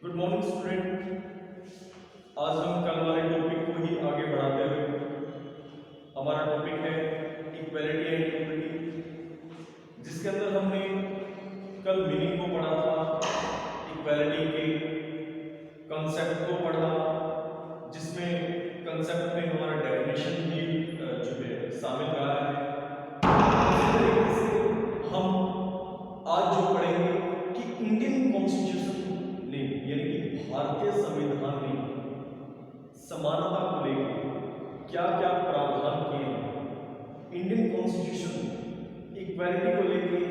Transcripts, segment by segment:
Good morning student. आज हम कल वाले टॉपिक को ही आगे बढ़ाते हुए हमारा टॉपिक है इक्वालिटी एंड इक्विटी, जिसके अंदर हमने कल मीनिंग को पढ़ा था, इक्वालिटी के कंसेप्ट को पढ़ा, जिसमें कंसेप्ट में हमारा डेफिनेशन भी जो है शामिल रहा है। इसी तरीके से हम आज जो पढ़ेंगे कि इंडियन कॉन्स्टिट्यूशन ने यानी कि भारतीय संविधान ने समानता को लेकर क्या क्या प्रावधान किए हैं, इंडियन कॉन्स्टिट्यूशन इक्वालिटी को लेकर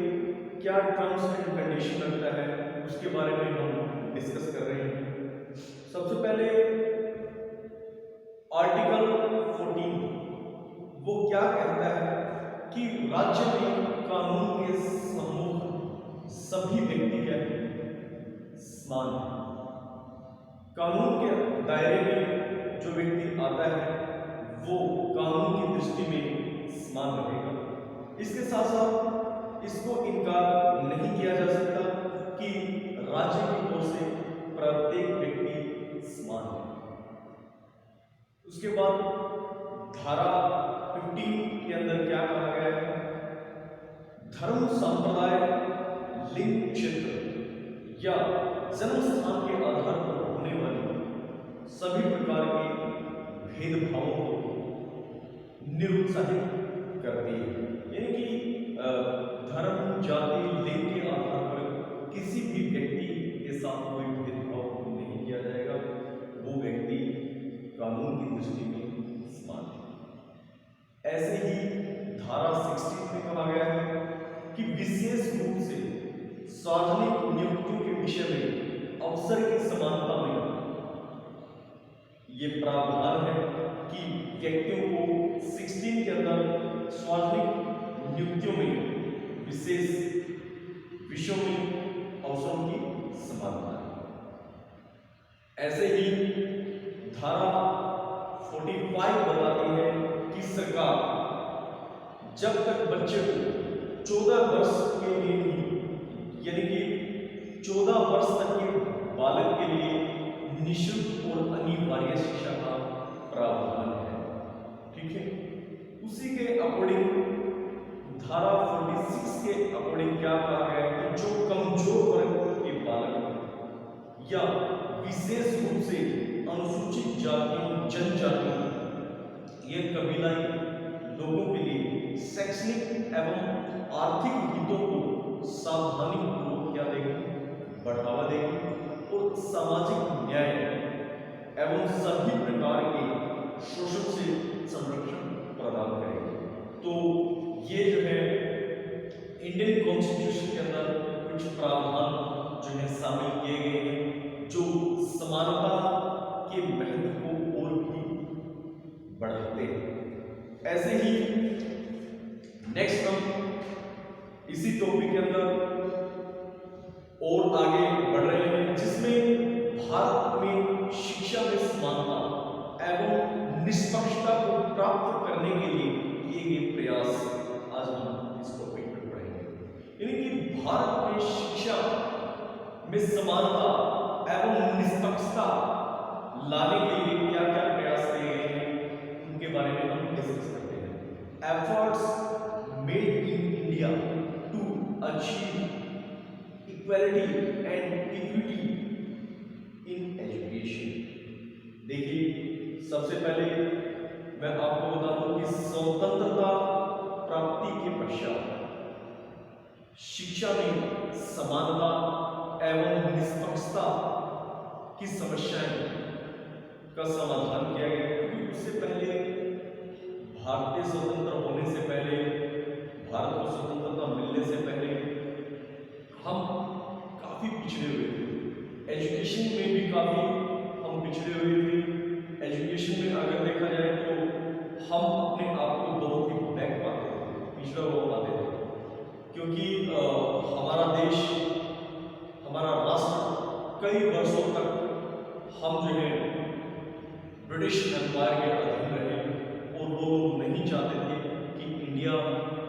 क्या टर्म्स एंड कंडीशन रखता है, उसके बारे में हम डिस्कस कर रहे हैं। सबसे पहले आर्टिकल 14 वो क्या कहता है कि राज्य में कानून के सम्मुख सभी व्यक्ति क्या है, समान है। कानून के दायरे में जो व्यक्ति आता है वो कानून की दृष्टि में समान रहेगा। इसके साथ साथ इसको इनकार नहीं किया जा सकता कि राज्य की ओर से प्रत्येक व्यक्ति समान है। उसके बाद धारा 15 के अंदर क्या कहा गया है, धर्म, संप्रदाय, लिंग, क्षेत्र या जन्म स्थान के आधार पर होने वाले सभी प्रकार के भेदभावों को निरुत्साहित करती है। यानी कि धर्म, जाति, लिंग के आधार पर किसी भी व्यक्ति के साथ कोई भेदभाव नहीं किया जाएगा, वो व्यक्ति कानून की दृष्टि में समान है। ऐसे ही धारा 16 में कहा गया है कि विशेष रूप से सार्वजनिक नियुक्तियों के विषय में अवसर की समानता में ये प्रावधान है कि व्यक्तियों को 16 के अंदर सार्वजनिक नियुक्तियों में विशेष विषयों में अवसरों की समानता है। ऐसे ही धारा 45 बताती है कि सरकार जब तक बच्चे को 14 वर्ष के लिए यानी कि 14 वर्ष तक के बालक के लिए निःशुल्क और अनिवार्य शिक्षा का प्रावधान है, ठीक है। उसी के अकॉर्डिंग धारा 46 के अकॉर्डिंग क्या कहा गया है कि जो कमजोर वर्ग के बालक या विशेष रूप से अनुसूचित जातियों, जनजातियों या कबीलाई लोगों के लिए शैक्षणिक एवं आर्थिक हितों को सावधानी पूर्वक क्या देगी, बढ़ावा देगी और सामाजिक न्याय एवं सभी प्रकार के शोषण से संरक्षण प्रदान करेगी। तो ये जो है इंडियन कॉन्स्टिट्यूशन के अंदर कुछ प्रावधान जो है शामिल किए गए हैं, जो समानता के महत्व को और भी बढ़ाते हैं। ऐसे ही नेक्स्ट हम इसी टॉपिक के अंदर और आगे बढ़ रहे हैं, जिसमें भारत में शिक्षा में समानता एवं निष्पक्षता को प्राप्त करने के लिए किए गए प्रयास आज हम इस टॉपिक पर पढ़ेंगे। यानी कि भारत में शिक्षा में समानता एवं निष्पक्षता लाने के लिए क्या क्या प्रयास किए गए हैं, उनके बारे में हम डिस्कस करते हैं। Efforts made in India to achieve equality and equity in education. देखिए, सबसे पहले मैं आपको बता दूं कि स्वतंत्रता प्राप्ति के पश्चात शिक्षा में समानता एवं निष्पक्षता की समस्याएं का समाधान किया गया, क्योंकि उससे पहले भारतीय स्वतंत्र होने से पहले, भारत को स्वतंत्रता मिलने से पहले हम काफी पिछड़े हुए थे। एजुकेशन में भी काफी हम पिछड़े हुए थे। एजुकेशन में अगर देखा जाए तो हम अपने आप को बहुत ही बैक पाते थे, पिछड़ा हुआ पाते थे, क्योंकि हमारा देश, हमारा राष्ट्र कई वर्षों तक हम जो है ब्रिटिश एम्पायर के अधीन रहे और वो लोग नहीं चाहते थे कि इंडिया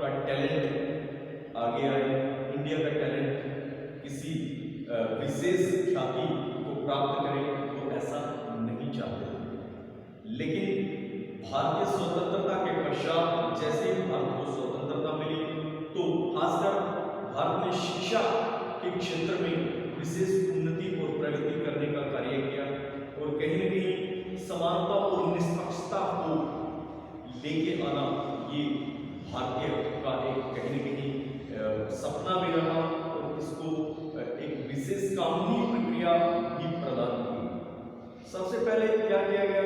का टैलेंट आगे आए, इंडिया का टैलेंट किसी विशेष ख्याति को प्राप्त प्रगति करने का कार्य किया और कहीं न कहीं समानता और निष्पक्षता को लेके आना ये भारतीय का एक कहीं न कहीं सपना भी रहा और इसको एक विशेष कानूनी प्रक्रिया भी प्रदान की। सबसे पहले क्या किया गया,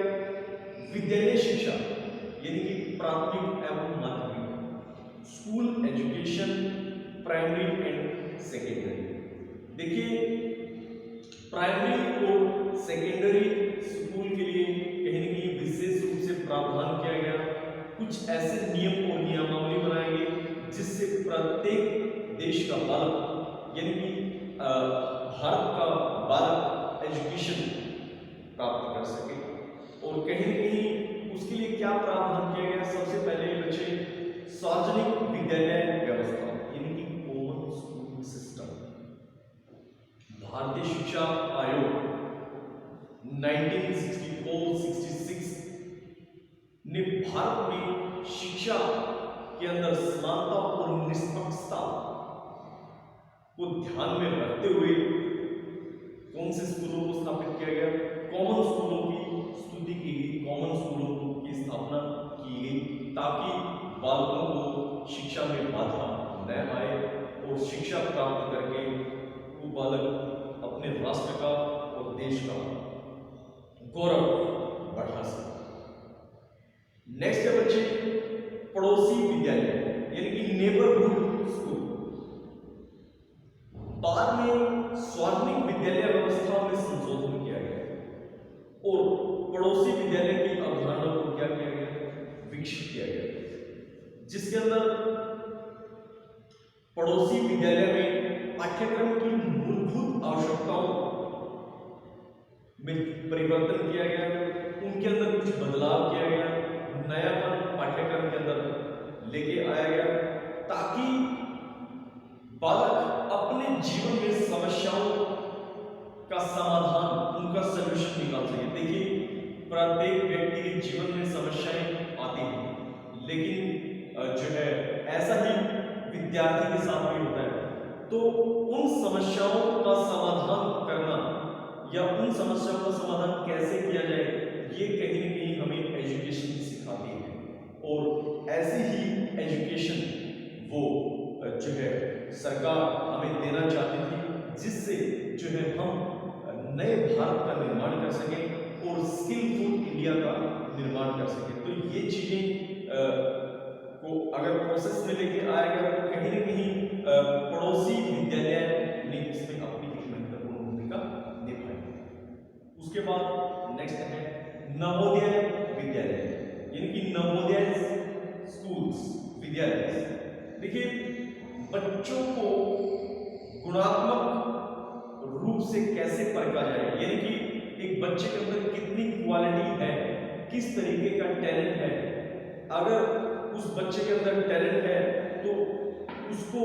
विद्यालय शिक्षा यानी कि प्राथमिक एवं माध्यमिक, school education, primary and secondary. देखिए प्राइमरी और सेकेंडरी स्कूल के लिए कहीं न कहीं विशेष रूप से प्रावधान किया गया। कुछ ऐसे नियम और नियमावली बनाए गए जिससे प्रत्येक देश का बालक यानी कि भारत का बालक एजुकेशन प्राप्त कर सके। और कहीं न कहीं उसके लिए क्या प्रावधान किया गया, सबसे पहले बच्चे सार्वजनिक विद्यालय व्यवस्था यानी कि कॉमन स्कूल सिस्टम। भारतीय शिक्षा आयोग 1964-66 ने भारत में शिक्षा के अंदर समानता और निष्पक्षता को ध्यान में रखते हुए कौन से स्कूलों को स्थापित किया गया, कॉमन स्कूलों की स्तुति की गई, कॉमन स्कूलों की स्थापना की गई ताकि बालकों को शिक्षा में बाधा न आए और शिक्षा प्राप्त करके वो बालक अपने राष्ट्र का और देश का गौरव बढ़ा सके। नेक्स्ट है बच्चे पड़ोसी विद्यालय यानी कि नेबरहुड स्कूल। बाद में सार्वजनिक विद्यालय व्यवस्था में संशोधन किया गया और पड़ोसी विद्यालय की अवधारणा को क्या किया गया, विकसित किया गया, जिसके अंदर पड़ोसी विद्यालय में पाठ्यक्रम की मूलभूत आवश्यकताओं में परिवर्तन किया गया, उनके अंदर कुछ बदलाव किया गया, नयापन पाठ्यक्रम के अंदर लेके आया गया ताकि बालक अपने जीवन में समस्याओं का समाधान, उनका सलूशन निकाल सके। देखिए प्रत्येक व्यक्ति के जीवन में समस्याएं आती हैं, लेकिन जो है ऐसा ही विद्यार्थी के साथ भी होता है। तो उन समस्याओं का समाधान करना या उन समस्याओं का समाधान कैसे किया जाए, ये कहीं न कहीं हमें एजुकेशन सिखाती है। और ऐसी ही एजुकेशन वो जो है सरकार हमें देना चाहती थी, जिससे जो है हम नए भारत का निर्माण कर सकें और स्किलफुल इंडिया का निर्माण कर सकें। तो ये चीजें को अगर प्रोसेस में लेके आएगा तो कहीं न कहीं पड़ोसी विद्यालय ने इसमें अपनी एक महत्वपूर्ण भूमिका निभाई। उसके बाद नेक्स्ट है नवोदय विद्यालय यानी कि नवोदय स्कूल्स, विद्यालय। देखिए बच्चों को गुणात्मक रूप से कैसे परखा जाए, यानी कि एक बच्चे के अंदर कितनी क्वालिटी है, किस तरीके का टैलेंट है। अगर उस बच्चे के अंदर टैलेंट है तो उसको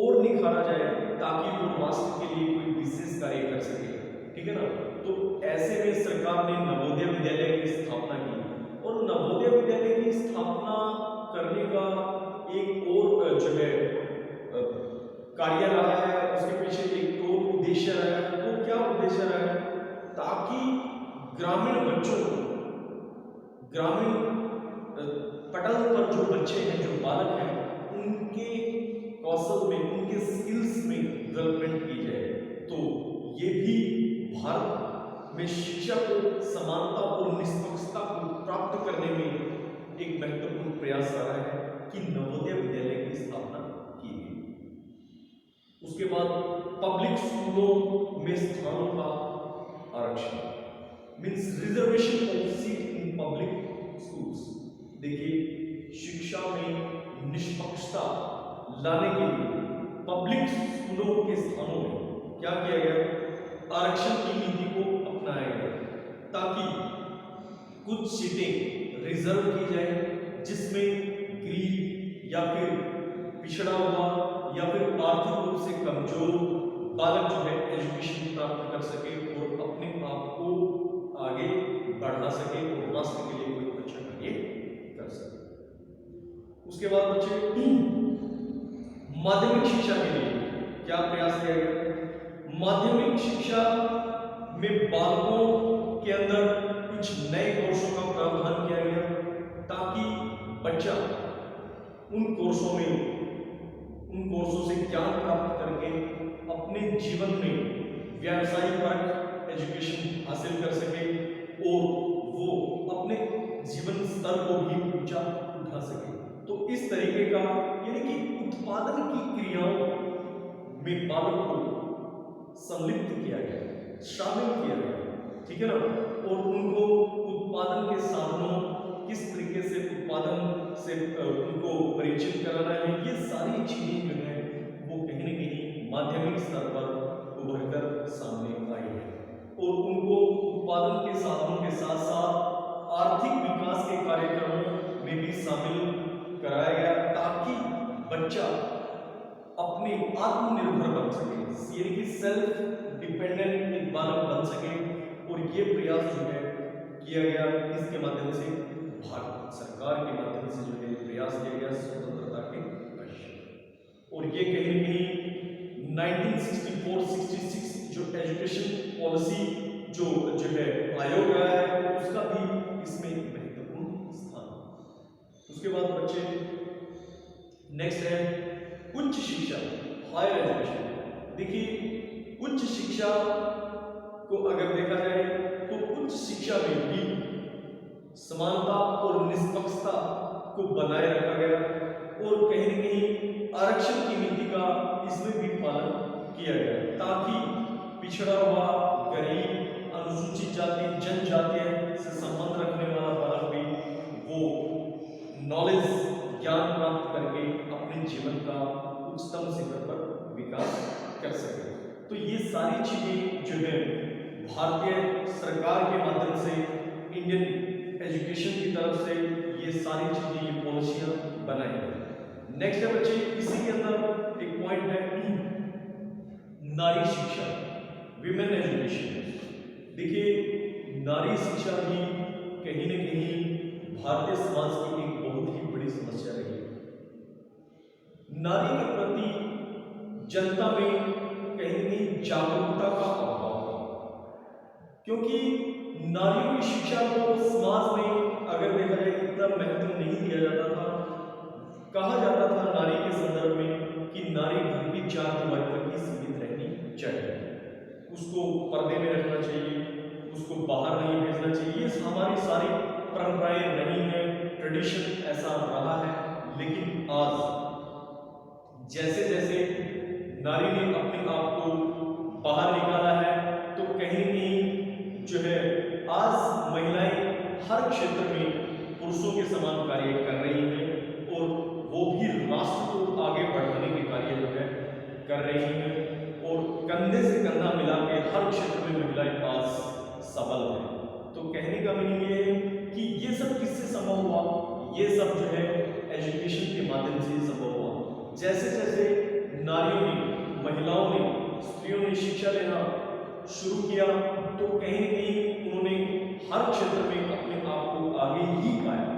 और निखारा जाए ताकि वो राष्ट्र के लिए कोई विशेष कार्य कर सके, ठीक है ना। तो ऐसे में सरकार ने नवोदय विद्यालय की स्थापना की और नवोदय विद्यालय की स्थापना करने का एक और जो है कार्य रहा है, उसके पीछे एक और उद्देश्य रहा है। तो क्या उद्देश्य रहा है, ताकि ग्रामीण बच्चों को, ग्रामीण पटल पर जो बच्चे हैं, जो बालक हैं, उनके कौशल में, उनके स्किल्स में डेवलपमेंट की जाए। तो ये भी भारत में शिक्षा को समानता और निष्पक्षता को प्राप्त करने में एक महत्वपूर्ण प्रयास रहा है कि नवोदय विद्यालय की स्थापना की गई। उसके बाद पब्लिक स्कूलों में स्थानों का आरक्षण means reservation of seat in public schools. देखिए शिक्षा में निष्पक्षता लाने के लिए पब्लिक स्कूलों के स्थानों में क्या किया गया, आरक्षण की नीति को अपनाया गया ताकि कुछ सीटें रिजर्व की जाए जिसमें गरीब या फिर पिछड़ा हुआ या फिर आर्थिक रूप से कमजोर बालक जो है एजुकेशन प्राप्त कर सके और अपने आप को आगे बढ़ा सके और राष्ट्र के लिए कोई अच्छा कार्य कर सके। उसके बाद बच्चे माध्यमिक शिक्षा के लिए क्या प्रयास किया गया। माध्यमिक शिक्षा में बालकों के अंदर कुछ नए कोर्सों का प्रावधान किया गया ताकि बच्चा उन कोर्सों से ज्ञान प्राप्त करके अपने जीवन में व्यावसायिक परक एजुकेशन हासिल कर सके और वो अपने जीवन स्तर को भी ऊंचा उठा सके। तो इस तरीके का यानी कि उत्पादन की क्रियाओं में बालक को संलिप्त किया गया, शामिल किया गया, ठीक है ना। और उनको उत्पादन के साधनों, किस तरीके से उत्पादन से उनको परिचित कराना है, ये सारी चीजें जो है वो कहीं न कहीं माध्यमिक स्तर पर उभर कर सामने आई है। और उनको उत्पादन के साधनों के साथ साथ आर्थिक विकास के कार्यक्रमों में भी शामिल कराया गया ताकि बच्चा अपने आत्मनिर्भर बन सके, यानी कि सेल्फ डिपेंडेंट एक बालक बन सके। और ये प्रयास जो है किया गया, इसके माध्यम से भारत सरकार के माध्यम से जो है प्रयास किया गया स्वतंत्रता के पश्चात। और ये कहीं न कहीं 1964-66 जो एजुकेशन पॉलिसी जो है आयोग आया है उसका भी इसमें महत्वपूर्ण स्थान। उसके बाद बच्चे नेक्स्ट है उच्च शिक्षा, हायर एजुकेशन। देखिए उच्च शिक्षा को अगर देखा जाए तो उच्च शिक्षा में भी समानता और निष्पक्षता को बनाए रखा गया और कहीं न कहीं आरक्षण की नीति का इसमें भी पालन किया गया ताकि पिछड़ा हुआ, गरीब, अनुसूचित जाति, जनजातीय से संबंध रखने वाला बालक भी वो नॉलेज, ज्ञान प्राप्त करके अपने जीवन का उच्चतम शिखर पर विकास कर सके। तो ये सारी चीजें जो है भारतीय सरकार के माध्यम से, इंडियन एजुकेशन की तरफ से ये सारी चीजें, ये पॉलिसियां बनाई गई। नेक्स्ट है बच्चे, इसी के अंदर एक पॉइंट है नारी शिक्षा, विमेन एजुकेशन। देखिए नारी शिक्षा भी कहीं न कहीं भारतीय समाज की एक बहुत ही बड़ी समस्या रही है। नारी के प्रति जनता में कहीं न कहीं जागरूकता का अभाव है, क्योंकि नारियों की शिक्षा को समाज में अगर देखा जाए इतना महत्व नहीं दिया जाता था। कहा जाता था नारी के संदर्भ में कि नारी घर की चार दीवारी तक ही सीमित रहनी चाहिए, उसको पर्दे में रखना चाहिए, उसको बाहर नहीं भेजना चाहिए। ये हमारी सारी परंपराएं रही हैं, ट्रेडिशन ऐसा रहा है। लेकिन आज जैसे जैसे नारी ने अपने आप को बाहर निकाला है तो कहीं न कहीं जो है आज महिलाएं हर क्षेत्र में पुरुषों के समान कार्य कर रही हैं और वो भी राष्ट्र को आगे बढ़ाने के कार्य जो है कर रही हैं और कंधे से कंधा मिला के हर क्षेत्र में महिलाएं आज सबल हैं। तो कहने का मीनिंग ये है कि ये सब किससे संभव हुआ? ये सब जो है एजुकेशन के माध्यम से संभव हुआ। जैसे जैसे नारियों ने, महिलाओं ने, स्त्रियों ने शिक्षा लेना शुरू किया तो कहीं न कहीं उन्होंने हर क्षेत्र में अपने आप को आगे ही पाया।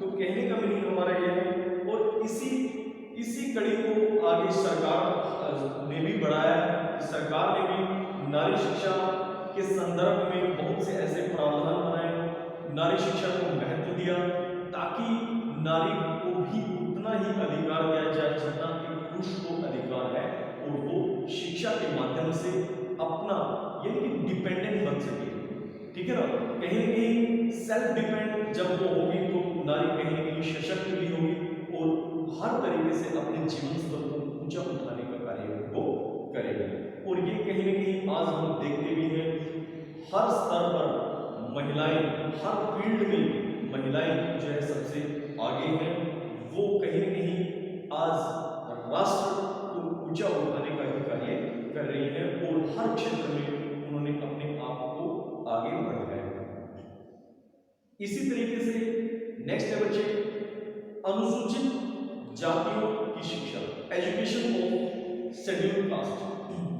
तो कहने का मीनिंग हमारा यह है और इसी कड़ी को आगे सरकार ने भी बढ़ाया। सरकार ने भी नारी शिक्षा के संदर्भ में बहुत से ऐसे प्रावधान बनाए, नारी शिक्षा को महत्व दिया ताकि नारी को भी उतना ही अधिकार दिया जाए जितना एक पुरुष को अधिकार है और वो शिक्षा के माध्यम से अपना यानी कि डिपेंडेंट बन सके। ठीक है ना, कहीं न कहीं सेल्फ डिपेंड जब वो होगी तो नारी कहीं न कहीं सशक्त भी होगी और हर तरीके से अपने जीवन स्तर को ऊंचा उठाने का कार्य वो करेगी। और ये कहीं न कहीं आज हम देखते भी हैं हर स्तर पर महिलाएं, हर फील्ड में महिलाएं जो है सबसे आगे हैं। वो कहीं न कहीं आज राष्ट्र को ऊंचा उठाने का भी कार्य कर रही है और हर क्षेत्र में उन्होंने अपने आप को आगे बढ़ाया है। इसी तरीके से नेक्स्ट है बच्चे अनुसूचित जातियों की शिक्षा, एजुकेशन ऑफ शेड्यूल्ड कास्ट।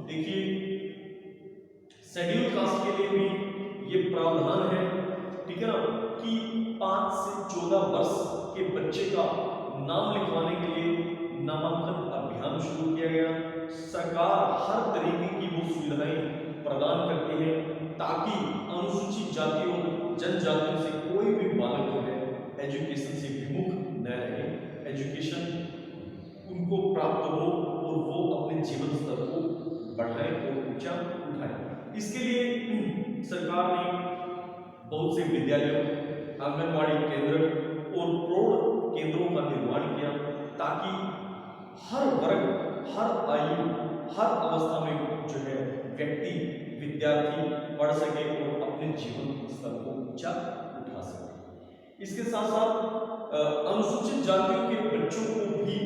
देखिए शेड्यूल्ड कास्ट के लिए भी ये प्रावधान है, ठीक है ना, कि 5 से 14 वर्ष के बच्चे का नाम लिखवाने के लिए नामांकन अभियान शुरू किया गया। सरकार हर तरीके की वो सुविधाएं प्रदान करती है ताकि अनुसूचित जातियों जनजातियों से कोई भी बालक जो है एजुकेशन से विमुख न रहे, एजुकेशन उनको प्राप्त हो और वो अपने जीवन स्तर को बढ़ाए और ऊंचा उठाए। इसके लिए सरकार ने बहुत से विद्यालयों, आंगनवाड़ी केंद्र और प्रौढ़ केंद्रों का निर्माण किया ताकि हर वर्ग, हर आयु, हर अवस्था में जो है व्यक्ति, विद्यार्थी पढ़ सके और अपने जीवन स्तर को ऊंचा उठा सके। इसके साथ साथ अनुसूचित जातियों के बच्चों को भी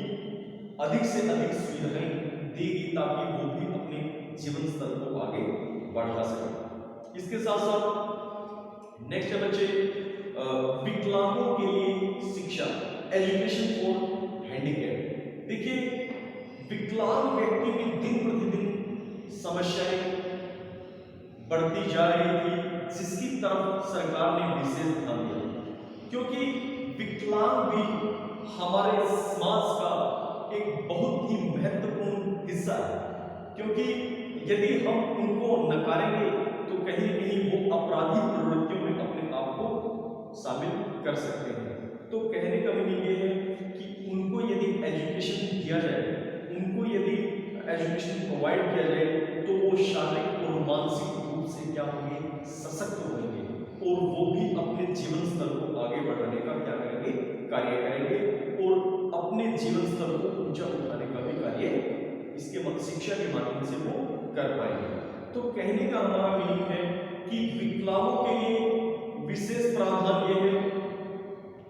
अधिक से अधिक सुविधाएं देगी ताकि वो भी अपने जीवन स्तर को आगे बढ़ा सके। इसके साथ साथ नेक्स्ट है बच्चे विकलांगों के लिए शिक्षा, एजुकेशन फॉर हैंडीकैप। देखिए विकलांग व्यक्ति की दिन प्रतिदिन समस्याएं बढ़ती जा रही थी, जिसकी तरफ सरकार ने विशेष ध्यान दिया, क्योंकि विकलांग भी हमारे समाज का एक बहुत ही महत्वपूर्ण हिस्सा है। क्योंकि यदि हम उनको नकारेंगे तो कहीं न कहीं वो अपराधी प्रवृत्तियों में अपने आप को शामिल कर सकते हैं। तो कहने का मीनिंग ये है कि उनको यदि एजुकेशन दिया जाए, उनको यदि एजुकेशन प्रोवाइड किया जाए तो वो शारीरिक और मानसिक रूप से क्या होंगे, सशक्त होंगे और वो भी अपने जीवन स्तर को आगे बढ़ाने का क्या करेंगे, कार्य करेंगे और अपने जीवन स्तर को ऊंचा उठाने का भी कार्य इसके शिक्षा के माध्यम से वो कर पाएंगे। तो कहने का हमारा मीनिंग है कि विकलांगों के लिए विशेष प्रावधान ये है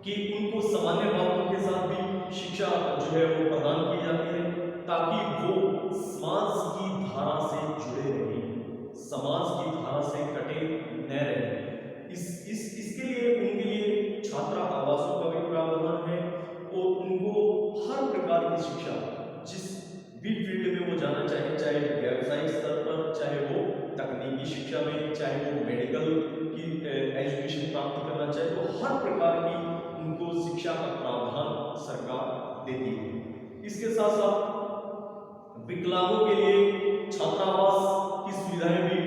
कि उनको सामान्य बालकों के साथ भी शिक्षा जो है वो प्रदान की जाती है ताकि वो समाज की धारा से जुड़े रहे, समाज की धारा से कटे न रहे। इसके लिए उनके लिए छात्रा आवासों का भी प्रावधान है और उनको हर प्रकार की शिक्षा, जिस भी फील्ड में वो जाना चाहे, चाहे व्यावसायिक स्तर पर, चाहे वो तकनीकी शिक्षा में, चाहे वो मेडिकल की एजुकेशन प्राप्त करना चाहे, तो हर प्रकार की उनको शिक्षा का प्रावधान सरकार देती है। इसके साथ साथ विकलांगों के लिए छात्रावास की सुविधाएं भी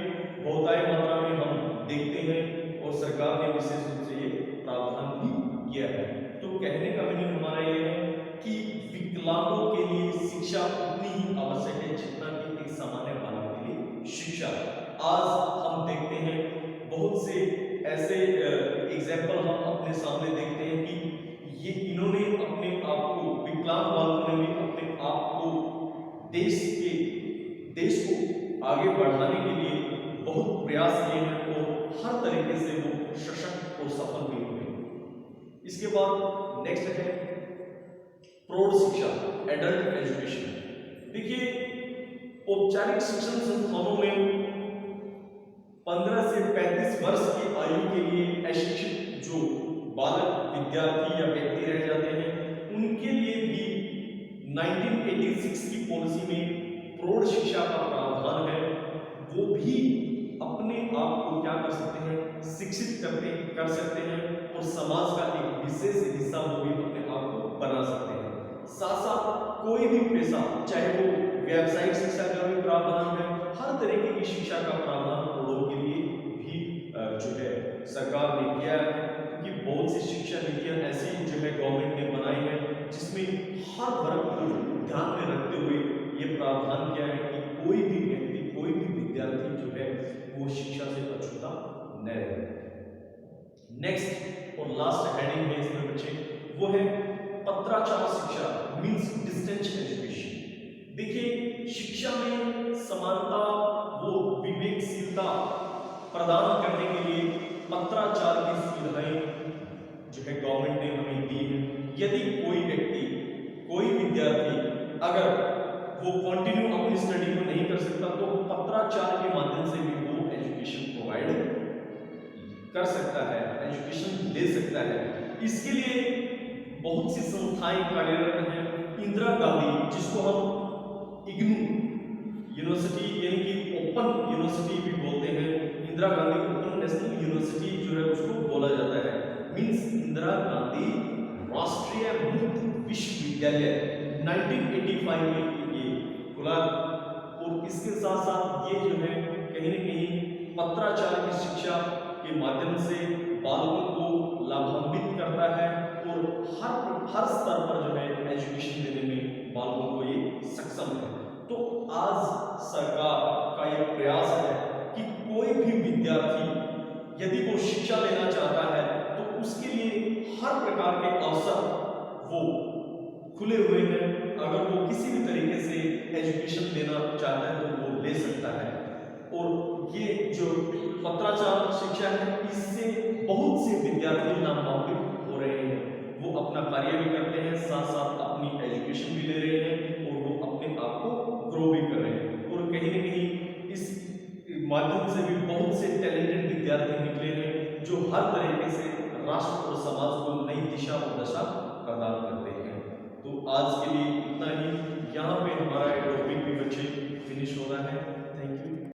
बहुतायत मात्रा में हम देखते हैं और सरकार ने विशेष रूप से ये प्रावधान भी किया है। तो कहने का मीनिंग हमारा ये है कि विकलांगों के लिए शिक्षा उतनी ही आवश्यक है जितना कि एक सामान्य मानव के लिए शिक्षा। आज हम देखते हैं बहुत से ऐसे एग्जाम्पल हम अपने सामने देखते हैं कि ये इन्होंने अपने आप को, विकलांग बालकों ने भी अपने आप को देश को आगे बढ़ाने के लिए बहुत प्रयास किए हैं और हर तरीके से वो सशक्त और सफल भी हुए। इसके बाद नेक्स्ट है प्रौढ़ शिक्षा, एडल्ट एजुकेशन। देखिए औपचारिक शिक्षण संस्थानों में 15 से 35 वर्ष की आयु के लिए अशिक्षित जो बालक, विद्यार्थी या व्यक्ति रह जाते हैं, उनके लिए भी 1986 की पॉलिसी में प्रौढ़ शिक्षा का प्रावधान है। वो भी अपने आप को क्या कर सकते हैं, शिक्षित कर सकते हैं और समाज का एक विशेष हिस्सा वो भी अपने आप को बना सकते हैं। साथ साथ कोई भी पेशा, चाहे वो व्यावसायिक शिक्षा का भी प्रावधान है, हर तरीके की शिक्षा का प्रावधान प्रौढ़ों के लिए भी जो है सरकार ने किया है। क्योंकि बहुत सी शिक्षा नीतियां ऐसी जो है गवर्नमेंट ने बनाई है जिसमें हर वर्ग को ध्यान में रखते हुए ये प्रावधान किया है कि कोई भी व्यक्ति, कोई भी विद्यार्थी जो है वो शिक्षा से अछूता न रहे। नेक्स्ट और लास्ट हेडिंग है इसमें बच्चे, वो है पत्राचार शिक्षा, मींस डिस्टेंस एजुकेशन। देखिए शिक्षा में समानता, वो विवेकशीलता प्रदान करने के लिए पत्राचार की सुविधाएं जो है गवर्नमेंट ने हमें दी है। यदि कोई व्यक्ति, कोई विद्यार्थी अगर वो कंटिन्यू अपनी स्टडी को नहीं कर सकता तो पत्राचार के माध्यम से भी वो एजुकेशन प्रोवाइड कर सकता है, एजुकेशन ले सकता है। इसके लिए बहुत सी संस्थाएं कार्यरत हैं। इंदिरा गांधी, जिसको हम इग्नू यूनिवर्सिटी यानी कि ओपन यूनिवर्सिटी भी बोलते हैं, Indira Gandhi open national university जो है उसको बोला जाता है। मींस इंदिरा गांधी राष्ट्रीय मुक्त विश्वविद्यालय 1985 में ये खुला और इसके साथ साथ ये जो है कहीं न कहीं पत्राचार की के माध्यम से बालकों को लाभान्वित करता है और हर स्तर पर जो है एजुकेशन देने में बालकों को ये सक्षम है। तो आज सरकार का ये प्रयास है कि कोई भी विद्यार्थी यदि वो शिक्षा लेना चाहता है तो उसके लिए हर प्रकार के अवसर वो खुले हुए हैं। अगर वो किसी भी तरीके से एजुकेशन लेना चाहता है तो वो ले सकता है। और ये जो पत्राचार शिक्षा है इससे बहुत से विद्यार्थी नामांकित हो रहे हैं, वो अपना कार्य भी करते हैं, साथ साथ अपनी एजुकेशन भी ले रहे हैं और वो अपने आप को ग्रो भी कर रहे हैं। और कहीं ना कहीं इस माध्यम से भी बहुत से टैलेंटेड विद्यार्थी निकले हैं जो हर तरीके से राष्ट्र और समाज को नई दिशा और दशा प्रदान करते हैं। तो आज के लिए इतना ही, यहाँ पे हमारा टॉपिक भी बच्चे फिनिश हो रहा है। Thank you.